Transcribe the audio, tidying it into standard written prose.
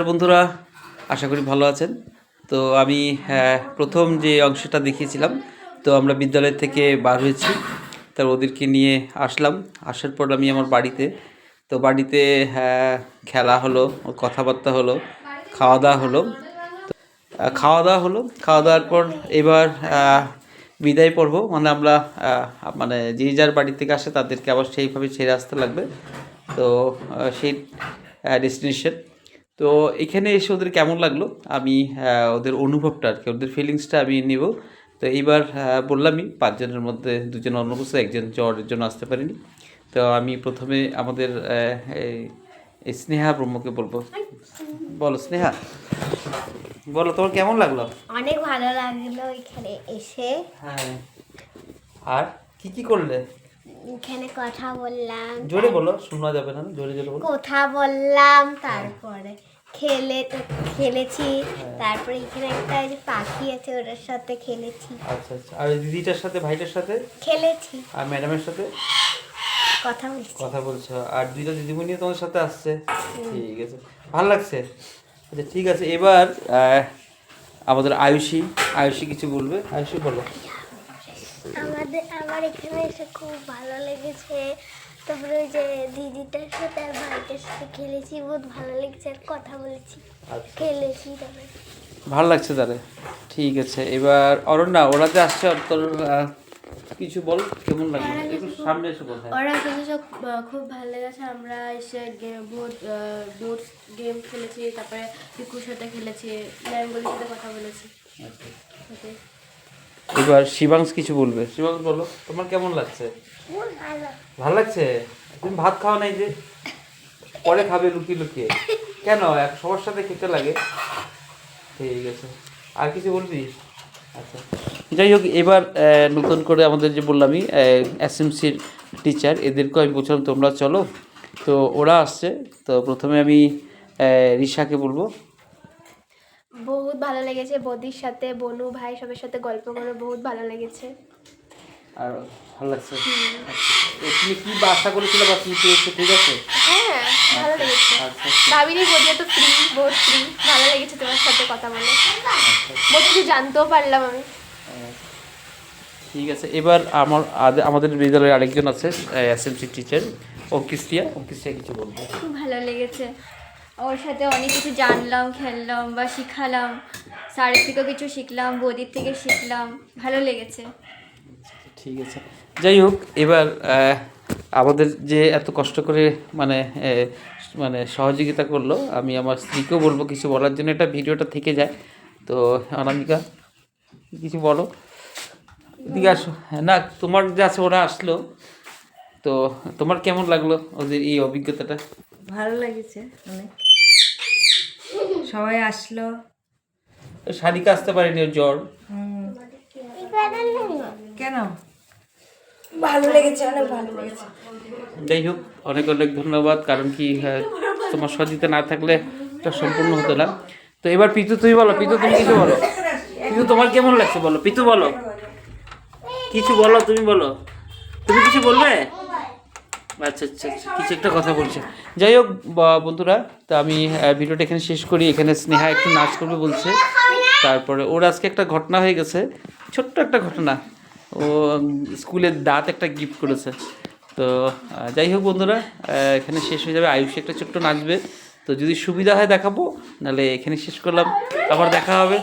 বন্ধুরা, আশা করি ভালো আছেন। তো আমি প্রথম যে অংশটা দেখিয়েছিলাম, তো আমরা বিদ্যালয় থেকে বার হয়েছি, তার ওদেরকে নিয়ে আসলাম। আসার পর আমি আমার বাড়িতে, তো বাড়িতে খেলা হলো, কথাবার্তা হলো, খাওয়া দাওয়া হলো। খাওয়া দাওয়ার পর এবার বিদায় পর্ব, মানে আমরা মানে যে যার বাড়ি থেকে আসে তাদেরকে আবার সেইভাবে ছেড়ে আসতে লাগবে। তো সেই ডেস্টিনেশন। তো এখানে এসে ওদের কেমন লাগলো, আমি ওদের অনুভবটা আর কি, ওদের ফিলিংসটা আমি নেব। তো এইবার বললামই 5 জনের মধ্যে 2 জন অনুপস্থিত, একজন জ্বরের জন্য আসতে পারিনি। তো আমি প্রথমে আমাদের এই স্নেহা ব্রহ্মকে বলবো। বলো স্নেহা, বলো তোমার কেমন লাগলো? অনেক ভালো লাগলো এখানে এসে। হ্যাঁ, আর কি কি করলে? এখানে কথা বললাম, জোরে বলো, শোনা যাবে না, জোরে জোরে বলো। কথা বললাম, তারপরে খেলেছি, তারপরে এখানে একটা যে পাখি আছে ওটার সাথে খেলেছি। আচ্ছা আচ্ছা, আর দিদিটার সাথে ভাইটার সাথে খেলেছি, আর ম্যাডামের সাথে কথা বলছো, আর 2টা দিদিমণি তোমার সাথে আসছে। ঠিক আছে, ভালো লাগছে। আচ্ছা ঠিক আছে, এবার আমাদের আয়ুষী কিছু বলবে। আয়ুষী বলো। আমার এখানে এসে খুব ভালো লেগেছে। তারপরে ওই যে দিদিটার সাথে আর ভাইটার সাথে খেলেছি, বহুত ভালো লেগেছে, আর কথা বলেছি, খেলেছি। তারপরে ভালো লাগছে তাহলে। ঠিক আছে, এবার অরণ্যা, ওরা যে আসছে, তোর কিছু বল, কেমন লাগলো? একটু সামনে এসে বল। ওরা কিছু সব খুব ভালো লেগেছে। আমরা এসে বোর্ড গেম খেলেছি, তারপরে পিকুর সাথে খেলেছি, ম্যামগুলির সাথে কথা বলেছি। এবার শিবাংশ কিছু বলবে। শিবাংশ বলো, তোমার কেমন লাগছে? ভালো লাগছে। তুমি ভাত খাওয়া নাই যে? পরে খাবে লুকিয়ে লুকিয়ে। কেন, সবার সাথে খেতে লাগে। ঠিক আছে, আর কিছু বলবি? আচ্ছা, যাই হোক, এবার নতুন করে আমাদের যে বললামই এসএমসির টিচার, এদেরকেও আমি বলছিলাম তোমরা চলো। তো ওরা আসছে। তো প্রথমে আমি রিশাকে বলবো। বহুত ভালো লেগেছে, বদির সাথে, বনু ভাই সবার সাথে গল্প করে বহুত ভালো লেগেছে। আর ভালো লাগছে। তুমি কি আশা করেছিলে বা কি পেয়েছো? ঠিক আছে, হ্যাঁ ভালো লেগেছে। ভাবিনি বদিয়া তো ফ্রি, বহুত ফ্রি। ভালো লেগেছে তোমার সাথে কথা বলে, বহুত কিছু জানতেও পারলাম আমি। ঠিক আছে, এবার আমাদের বিদ্যালয়ের আরেকজন আছে এসএমসি টিচার, অঙ্কিষ্টিয়া কিছু বলবো। খুব ভালো লেগেছে, ওর সাথে অনেক কিছু জানলাম, খেললাম বা শিখালাম, স্যারের থেকেও কিছু শিখলাম, বৌদির থেকে শিখলাম, ভালো লেগেছে। ঠিক আছে, যাই হোক, এবার আমাদের যে এত কষ্ট করে মানে মানে সহযোগিতা করলো, আমি আমার স্ত্রীকেও বলবো কিছু বলার জন্য। এটা ভিডিওটা থেকে যায়। তো অনামিকা কিছু বলো, এদিকে আসো। না, তোমার যে আছে ওরা আসলো, তো তোমার কেমন লাগলো ওদের এই অভিজ্ঞতাটা? ভালো লেগেছে অনেক, সবাই আসলো। শারিকা আসতে পারেনি, ওর জ্বর। কেন? ভালো লেগেছে, অনেক ভালো লেগেছে। যাই হোক, অনেক অনেক ধন্যবাদ, কারণ কি তোমার সহযোগিতা না থাকলে এটা সম্পূর্ণ হতো না। তো এবার পিতু তুমি বলো। পিতু তুমি কিছু বলো। পিতু তোমার কেমন লাগছে বলো। পিতু বলো, কিছু বলো, তুমি বলো। তুমি কিছু বলবে? আচ্ছা আচ্ছা আচ্ছা, কিছু একটা কথা বলছে। যাই হোক বন্ধুরা, তো আমি ভিডিওটা এখানে শেষ করি। এখানে স্নেহা একটু নাচ করবে বলছে। তারপরে ওর আজকে একটা ঘটনা হয়ে গেছে, ছোট্ট একটা ঘটনা। ও স্কুলের দাঁত একটা গিফট করেছে। তো যাই হোক বন্ধুরা, এখানে শেষ হয়ে যাবে। আয়ুষী একটা ছোট্ট নাচবে। তো যদি সুবিধা হয় দেখাবো, নাহলে এখানে শেষ করলাম, আবার দেখা হবে।